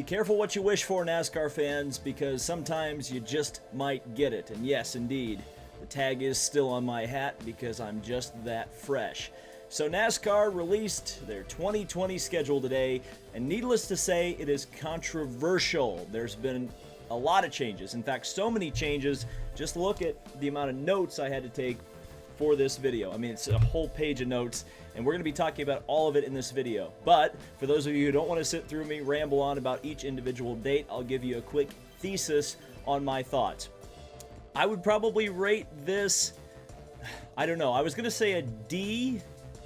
Be careful what you wish for, NASCAR fans, because sometimes you just might get it. And yes, indeed, the tag is still on my hat because I'm just that fresh. So NASCAR released their 2020 schedule today, and needless to say, it is controversial. There's been a lot of changes. In fact, so many changes. Just look at the amount of notes I had to take for this video. I mean, it's a whole page of notes, and we're going to be talking about all of it in this video. But for those of you who don't want to sit through me ramble on about each individual date, I'll give you a quick thesis on my thoughts. I would probably rate this, I don't know, I was going to say a D.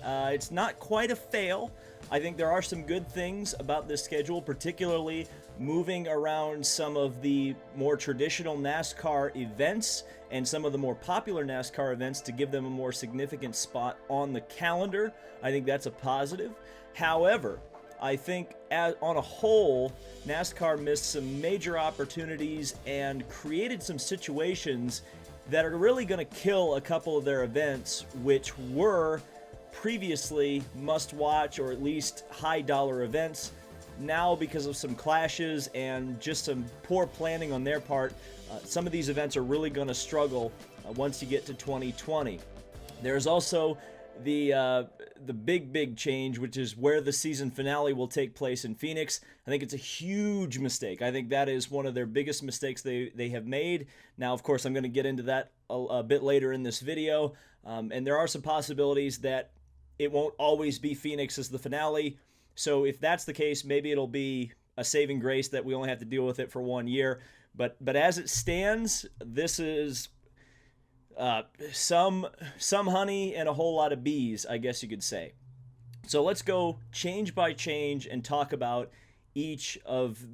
It's not quite a fail. I think there are some good things about this schedule, particularly moving around some of the more traditional NASCAR events and some of the more popular NASCAR events to give them a more significant spot on the calendar. I think that's a positive. However, I think on a whole, NASCAR missed some major opportunities and created some situations that are really going to kill a couple of their events, which were previously must-watch or at least high-dollar events. Now, because of some clashes and just some poor planning on their part, some of these events are really going to struggle once you get to 2020. There's also the big change, which is where the season finale will take place in Phoenix. I think it's a huge mistake. I think that is one of their biggest mistakes they have made. Now, of course, I'm going to get into that a bit later in this video, and there are some possibilities that it won't always be Phoenix as the finale. So if that's the case, maybe it'll be a saving grace that we only have to deal with it for 1 year. But as it stands, this is some honey and a whole lot of bees, I guess you could say. So let's go change by change and talk about each of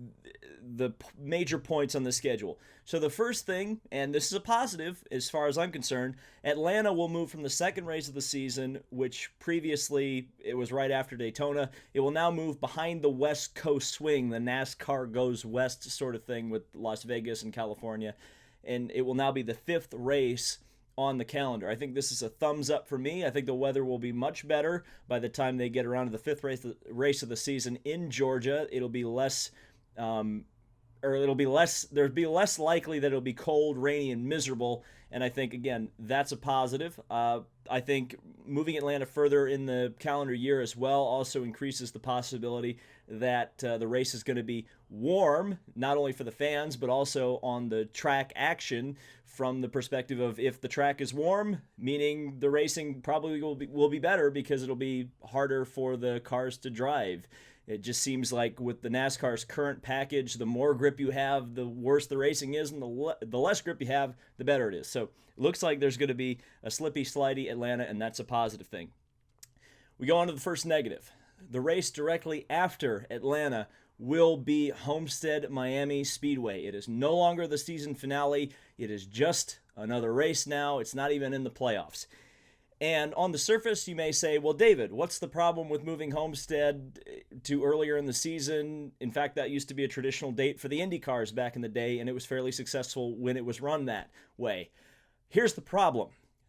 the major points on the schedule. So the first thing, and this is a positive as far as I'm concerned, Atlanta will move from the second race of the season, which previously it was right after Daytona. It will now move behind the West Coast swing, the NASCAR goes west sort of thing with Las Vegas and California. And it will now be the fifth race on the calendar. I think this is a thumbs up for me. I think the weather will be much better by the time they get around to the fifth race of the season in Georgia. It'll be less there'll be less likely that it'll be cold, rainy, and miserable. And I think, again, that's a positive. I think moving Atlanta further in the calendar year as well also increases the possibility that the race is going to be warm, not only for the fans, but also on the track action from the perspective of if the track is warm, meaning the racing probably will be better because it'll be harder for the cars to drive. It just seems like with the NASCAR's current package, the more grip you have, the worse the racing is, and the less grip you have, the better it is. So it looks like there's going to be a slippy, slidey Atlanta, and that's a positive thing. We go on to the first negative. The race directly after Atlanta will be Homestead Miami Speedway. It is no longer the season finale. It is just another race now. It's not even in the playoffs. And on the surface, you may say, well, David, what's the problem with moving Homestead to earlier in the season? In fact, that used to be a traditional date for the Indy cars back in the day, and it was fairly successful when it was run that way. Here's the problem.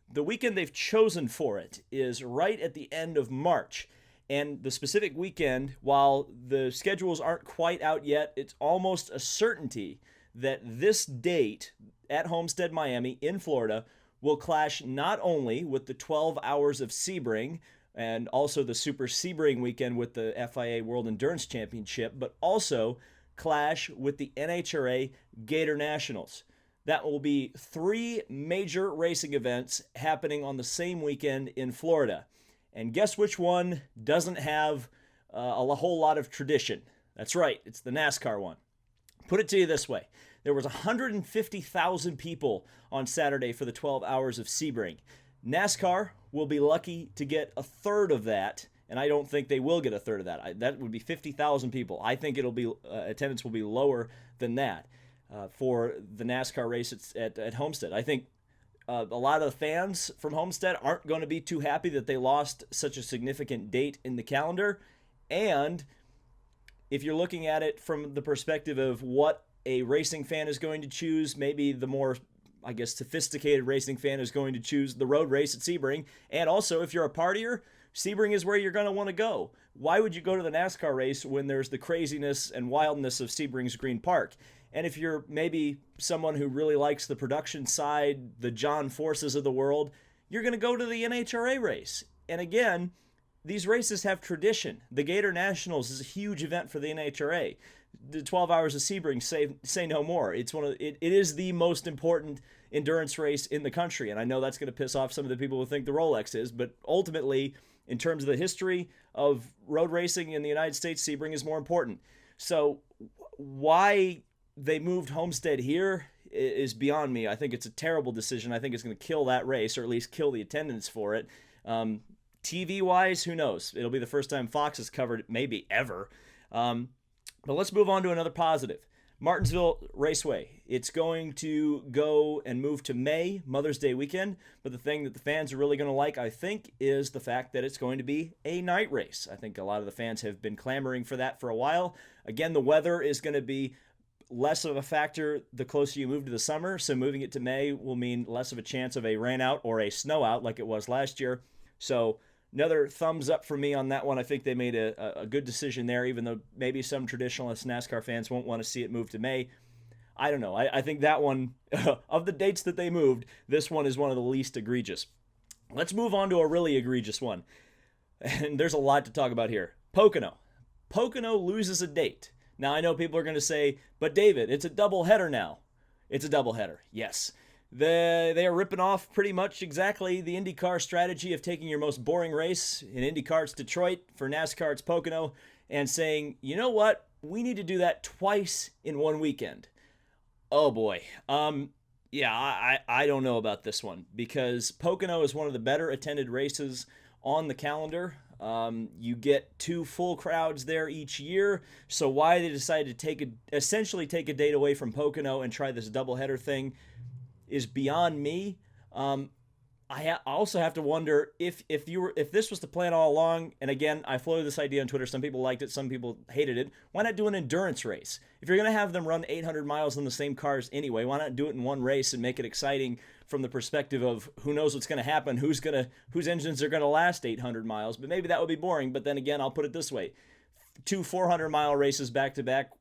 The weekend they've chosen for it is right at the end of March. And the specific weekend, while the schedules aren't quite out yet, it's almost a certainty that this date at Homestead Miami in Florida will clash not only with the 12 Hours of Sebring and also the Super Sebring weekend with the FIA World Endurance Championship, but also clash with the NHRA Gator Nationals. That will be three major racing events happening on the same weekend in Florida. And guess which one doesn't have a whole lot of tradition? That's right, it's the NASCAR one. Put it to you this way. There was 150,000 people on Saturday for the 12 Hours of Sebring. NASCAR will be lucky to get a third of that, and I don't think they will get a third of that. That would be 50,000 people. I think attendance will be lower than that for the NASCAR race at Homestead. I think a lot of the fans from Homestead aren't going to be too happy that they lost such a significant date in the calendar. And if you're looking at it from the perspective of what a racing fan is going to choose, maybe the more, sophisticated racing fan is going to choose the road race at Sebring. And also, if you're a partier, Sebring is where you're going to want to go. Why would you go to the NASCAR race when there's the craziness and wildness of Sebring's Green Park? And if you're maybe someone who really likes the production side, the John Forces of the world, you're going to go to the NHRA race. And again, these races have tradition. The Gator Nationals is a huge event for the NHRA. The 12 Hours of Sebring, say no more. It is the most important endurance race in the country, and I know that's going to piss off some of the people who think the Rolex is, but ultimately, in terms of the history of road racing in the United States, Sebring is more important. So why they moved Homestead here is beyond me. I think it's a terrible decision. I think it's going to kill that race, or at least kill the attendance for it. TV-wise, who knows? It'll be the first time Fox has covered it, maybe ever. But let's move on to another positive. Martinsville Raceway. It's going to go and move to May, Mother's Day weekend. But the thing that the fans are really going to like, I think, is the fact that it's going to be a night race. I think a lot of the fans have been clamoring for that for a while. Again, the weather is going to be less of a factor the closer you move to the summer. So moving it to May will mean less of a chance of a rain out or a snow out like it was last year. So another thumbs up for me on that one. I think they made a good decision there, even though maybe some traditionalist NASCAR fans won't want to see it move to May. I don't know. I think that one, of the dates that they moved, this one is one of the least egregious. Let's move on to a really egregious one. And there's a lot to talk about here. Pocono. Pocono loses a date. Now, I know people are going to say, but David, it's a doubleheader now. It's a doubleheader, yes. They are ripping off pretty much exactly the IndyCar strategy of taking your most boring race. In IndyCar, it's Detroit. For NASCAR, it's Pocono. And saying, you know what? We need to do that twice in one weekend. Oh, boy. Yeah, I don't know about this one. Because Pocono is one of the better attended races on the calendar. You get 2 full crowds there each year. So why they decided to essentially take a date away from Pocono and try this doubleheader thing is beyond me. I also have to wonder if this was the plan all along. And again, I floated this idea on Twitter. Some people liked it, some people hated it. Why not do an endurance race? If you're going to have them run 800 miles in the same cars anyway, why not do it in one race and make it exciting from the perspective of who knows what's going to happen, whose engines are going to last 800 miles. But maybe that would be boring. But then again, I'll put it this way: 2 400-mile races back to back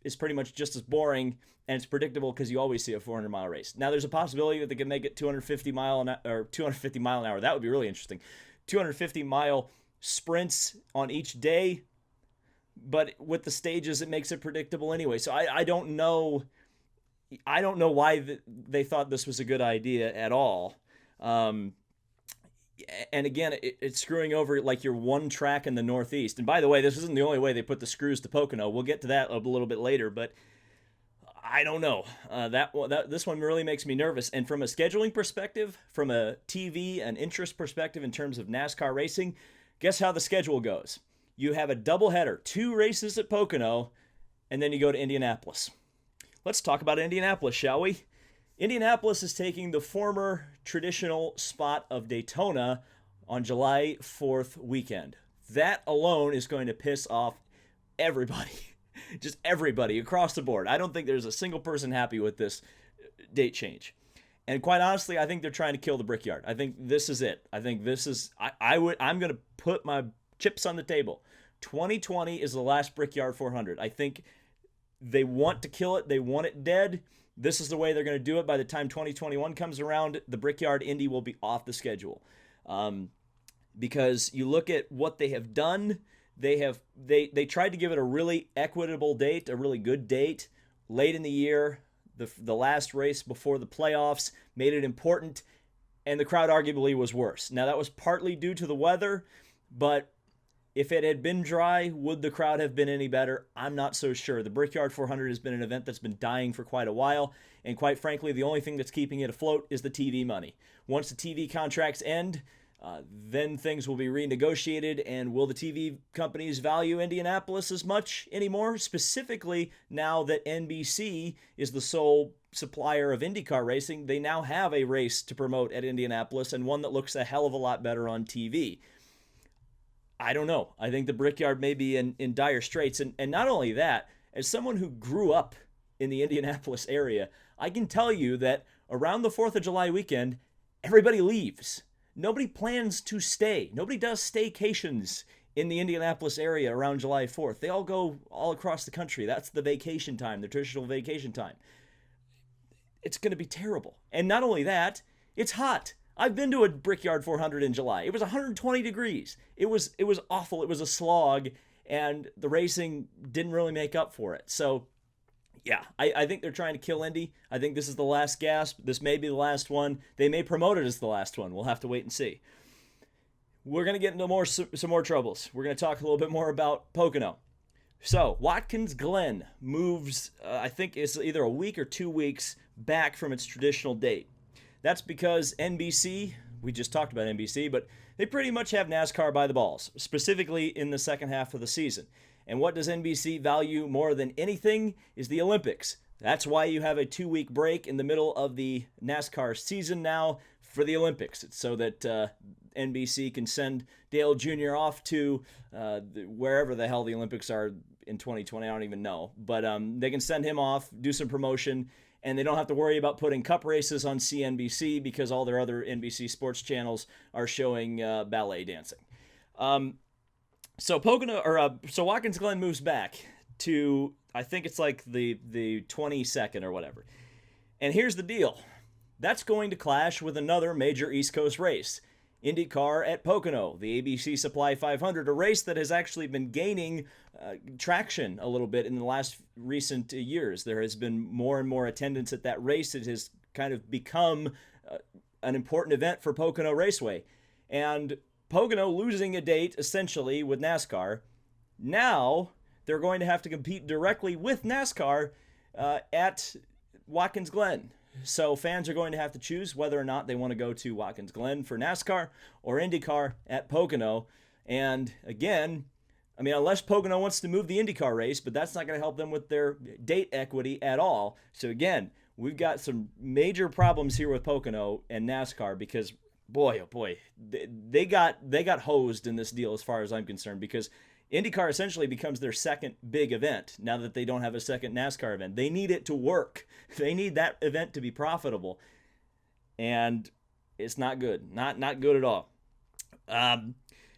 is pretty much just as boring, and it's predictable because you always see a 400-mile race. Now, there's a possibility that they can make it 250 mile an hour. That would be really interesting. 250-mile sprints on each day, but with the stages, it makes it predictable anyway. So I don't know. I don't know why they thought this was a good idea at all. And again, it's screwing over like your one track in the Northeast. And by the way, this isn't the only way they put the screws to Pocono. We'll get to that a little bit later, but I don't know. This one really makes me nervous. And from a scheduling perspective, from a TV and interest perspective in terms of NASCAR racing, guess how the schedule goes? You have a doubleheader, 2 races at Pocono, and then you go to Indianapolis. Let's talk about Indianapolis, shall we? Indianapolis is taking the former traditional spot of Daytona on July 4th weekend. That alone is going to piss off everybody. Just everybody across the board. I don't think there's a single person happy with this date change. And quite honestly, I think they're trying to kill the Brickyard. I think this is it. I think this is... I'm going to put my chips on the table. 2020 is the last Brickyard 400. I think they want to kill it. They want it dead. This is the way they're going to do it. By the time 2021 comes around, the Brickyard Indy will be off the schedule. Because you look at what they have done, they tried to give it a really equitable date, a really good date, late in the year, the last race before the playoffs, made it important, and the crowd arguably was worse. Now, that was partly due to the weather, but if it had been dry, would the crowd have been any better? I'm not so sure. The Brickyard 400 has been an event that's been dying for quite a while, and quite frankly, the only thing that's keeping it afloat is the TV money. Once the TV contracts end, then things will be renegotiated, and will the TV companies value Indianapolis as much anymore? Specifically, now that NBC is the sole supplier of IndyCar racing, they now have a race to promote at Indianapolis, and one that looks a hell of a lot better on TV. I don't know. I think the Brickyard may be in dire straits. And not only that, as someone who grew up in the Indianapolis area, I can tell you that around the 4th of July weekend, everybody leaves. nobody plans to stay. Nobody does staycations in the Indianapolis area around July 4th. They all go all across the country. That's the vacation time, the traditional vacation time. It's going to be terrible. And not only that, it's hot. I've been to a Brickyard 400 in July. It was 120 degrees. It was awful. It was a slog, and the racing didn't really make up for it. So, yeah, I think they're trying to kill Indy. I think this is the last gasp. This may be the last one. They may promote it as the last one. We'll have to wait and see. We're going to get into some more troubles. We're going to talk a little bit more about Pocono. So, Watkins Glen moves, I think it's either a week or 2 weeks back from its traditional date. That's because NBC, we just talked about NBC, but they pretty much have NASCAR by the balls, specifically in the second half of the season. And what does NBC value more than anything is the Olympics. That's why you have a 2-week break in the middle of the NASCAR season now for the Olympics. It's so that NBC can send Dale Jr. off to wherever the hell the Olympics are in 2020. I don't even know. But they can send him off, do some promotion, and they don't have to worry about putting cup races on CNBC because all their other NBC sports channels are showing ballet dancing. So Watkins Glen moves back to, I think it's like the 22nd or whatever. And here's the deal. That's going to clash with another major East Coast race, IndyCar at Pocono, the ABC Supply 500, a race that has actually been gaining traction a little bit in the last recent years. There has been more and more attendance at that race. It has kind of become an important event for Pocono Raceway. And Pocono losing a date, essentially, with NASCAR, now they're going to have to compete directly with NASCAR at Watkins Glen. So fans are going to have to choose whether or not they want to go to Watkins Glen for NASCAR or IndyCar at Pocono. And again, I mean, unless Pocono wants to move the IndyCar race, but that's not going to help them with their date equity at all. So again, we've got some major problems here with Pocono and NASCAR because, boy, oh boy, they got hosed in this deal as far as I'm concerned, because IndyCar essentially becomes their second big event now that they don't have a second NASCAR event. They need it to work. They need that event to be profitable. And it's not good. Not good at all.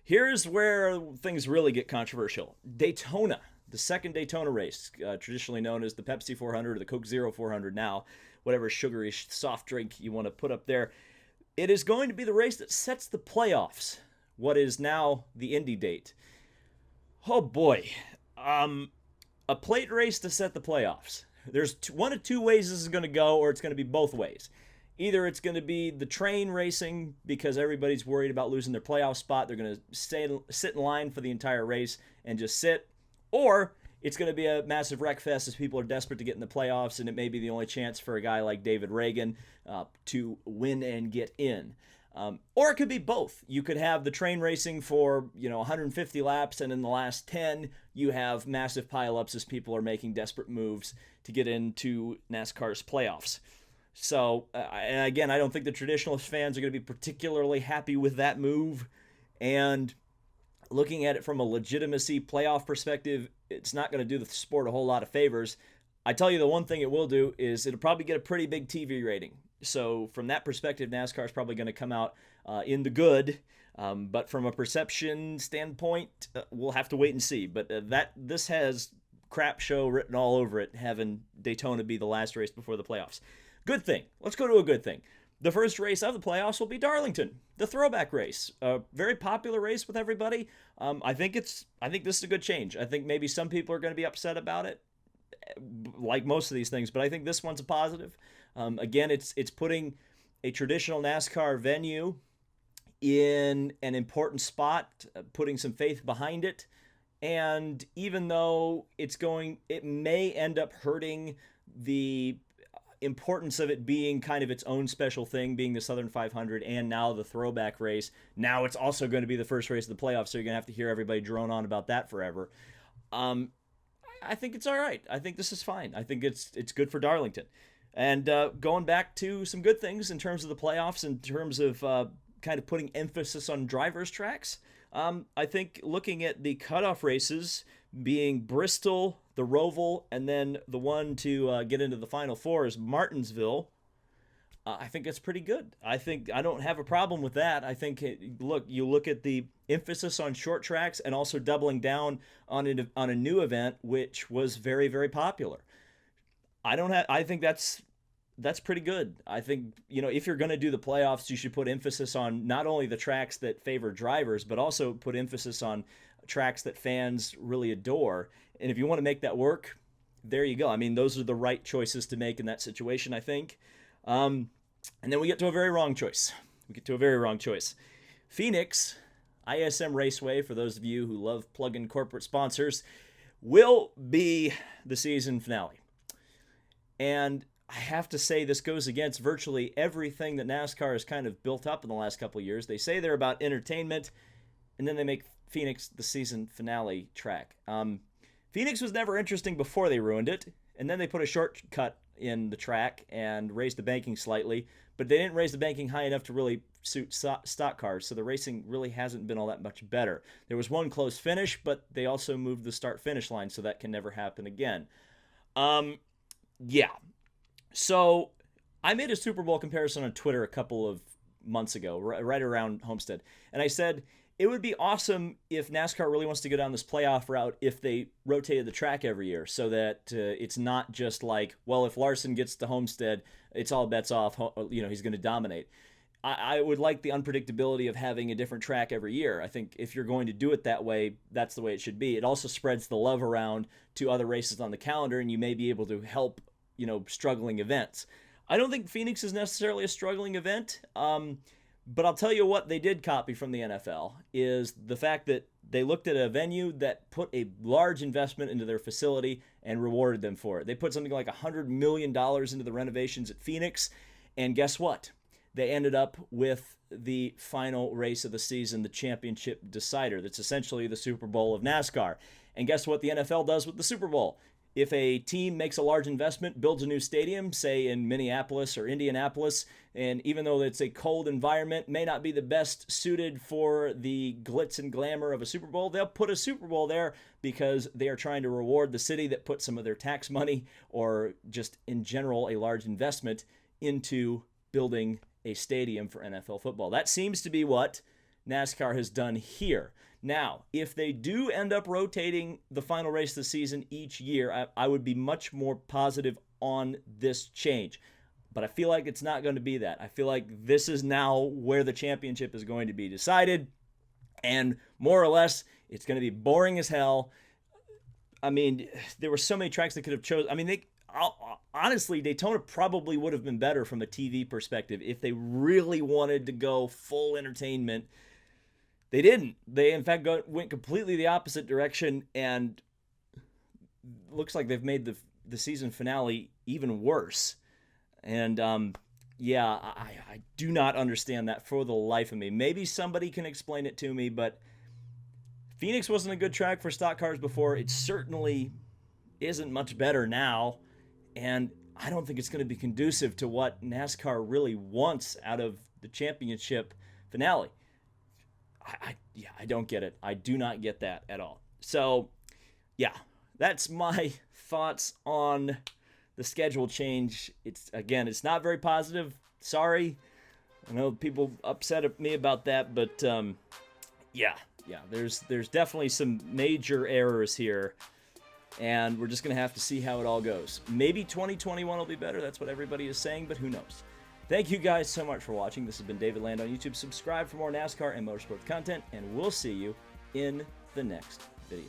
Here's where things really get controversial. Daytona, the second Daytona race, traditionally known as the Pepsi 400 or the Coke Zero 400 now, whatever sugary soft drink you want to put up there. It is going to be the race that sets the playoffs, what is now the Indy date. Oh boy, a plate race to set the playoffs. There's one of two ways this is going to go, or it's going to be both ways. Either it's going to be the train racing because everybody's worried about losing their playoff spot. They're going to sit in line for the entire race and just sit. Or it's going to be a massive wreck fest as people are desperate to get in the playoffs, and it may be the only chance for a guy like David Reagan to win and get in. Or it could be both. You could have the train racing for 150 laps, and in the last 10, you have massive pileups as people are making desperate moves to get into NASCAR's playoffs. So, and again, I don't think the traditionalist fans are going to be particularly happy with that move. And looking at it from a legitimacy playoff perspective, it's not going to do the sport a whole lot of favors. I tell you, the one thing it will do is it'll probably get a pretty big TV rating. So from that perspective, NASCAR is probably going to come out in the good. But from a perception standpoint, we'll have to wait and see. But this has crap show written all over it, having Daytona be the last race before the playoffs. Good thing. Let's go to a good thing. The first race of the playoffs will be Darlington, the throwback race. A very popular race with everybody. I think this is a good change. I think maybe some people are going to be upset about it, like most of these things, but I think this one's a positive. Again, it's putting a traditional NASCAR venue in an important spot, putting some faith behind it. And even though it may end up hurting the importance of it being kind of its own special thing, being the Southern 500 and now the throwback race. Now it's also going to be the first race of the playoffs, so you're going to have to hear everybody drone on about that forever. I think it's all right. I think this is fine. I think it's good for Darlington. And going back to some good things in terms of the playoffs, in terms of kind of putting emphasis on drivers' tracks, I think looking at the cutoff races being Bristol, the Roval, and then the one to get into the Final Four is Martinsville. I think it's pretty good. I don't have a problem with that. I think, look, you look at the emphasis on short tracks and also doubling down on a new event, which was very, very popular. I think that's pretty good. I think, if you're going to do the playoffs, you should put emphasis on not only the tracks that favor drivers, but also put emphasis on tracks that fans really adore. And if you want to make that work, there you go. I mean, those are the right choices to make in that situation, I think. And then we get to a very wrong choice. Phoenix, ISM Raceway, for those of you who love plug-in corporate sponsors, will be the season finale. And I have to say, this goes against virtually everything that NASCAR has kind of built up in the last couple of years. They say they're about entertainment, and then they make Phoenix the season finale track. Phoenix was never interesting before they ruined it, and then they put a shortcut in the track and raised the banking slightly, but they didn't raise the banking high enough to really suit stock cars, so the racing really hasn't been all that much better. There was one close finish, but they also moved the start-finish line, so that can never happen again. Yeah. So I made a Super Bowl comparison on Twitter a couple of months ago, right around Homestead, and I said, it would be awesome if NASCAR really wants to go down this playoff route if they rotated the track every year so that it's not just like, well, if Larson gets to Homestead, it's all bets off, he's going to dominate. I would like the unpredictability of having a different track every year. I think if you're going to do it that way, that's the way it should be. It also spreads the love around to other races on the calendar, and you may be able to help, struggling events. I don't think Phoenix is necessarily a struggling event, but I'll tell you what they did copy from the NFL is the fact that they looked at a venue that put a large investment into their facility and rewarded them for it. They put something like $100 million into the renovations at Phoenix, and guess what? They ended up with the final race of the season, the championship decider. That's essentially the Super Bowl of NASCAR. And guess what the NFL does with the Super Bowl? If a team makes a large investment, builds a new stadium, say in Minneapolis or Indianapolis, and even though it's a cold environment, may not be the best suited for the glitz and glamour of a Super Bowl, they'll put a Super Bowl there because they are trying to reward the city that put some of their tax money or just in general a large investment into building a stadium for NFL football. That seems to be what NASCAR has done here. Now, if they do end up rotating the final race of the season each year, I would be much more positive on this change. But I feel like it's not going to be that. I feel like this is now where the championship is going to be decided. And more or less, it's going to be boring as hell. I mean, there were so many tracks they could have chosen. I mean, honestly, Daytona probably would have been better from a TV perspective if they really wanted to go full entertainment. They didn't. They, in fact, went completely the opposite direction, and looks like they've made the season finale even worse. And, I do not understand that for the life of me. Maybe somebody can explain it to me, but Phoenix wasn't a good track for stock cars before. It certainly isn't much better now, and I don't think it's going to be conducive to what NASCAR really wants out of the championship finale. I don't get it. I do not get that at all. So, yeah, that's my thoughts on the schedule change. It's not very positive. Sorry. I know people upset at me about that, but there's definitely some major errors here, and we're just going to have to see how it all goes. Maybe 2021 will be better. That's what everybody is saying, but who knows? Thank you guys so much for watching. This has been David Land on YouTube. Subscribe for more NASCAR and motorsports content, and we'll see you in the next video.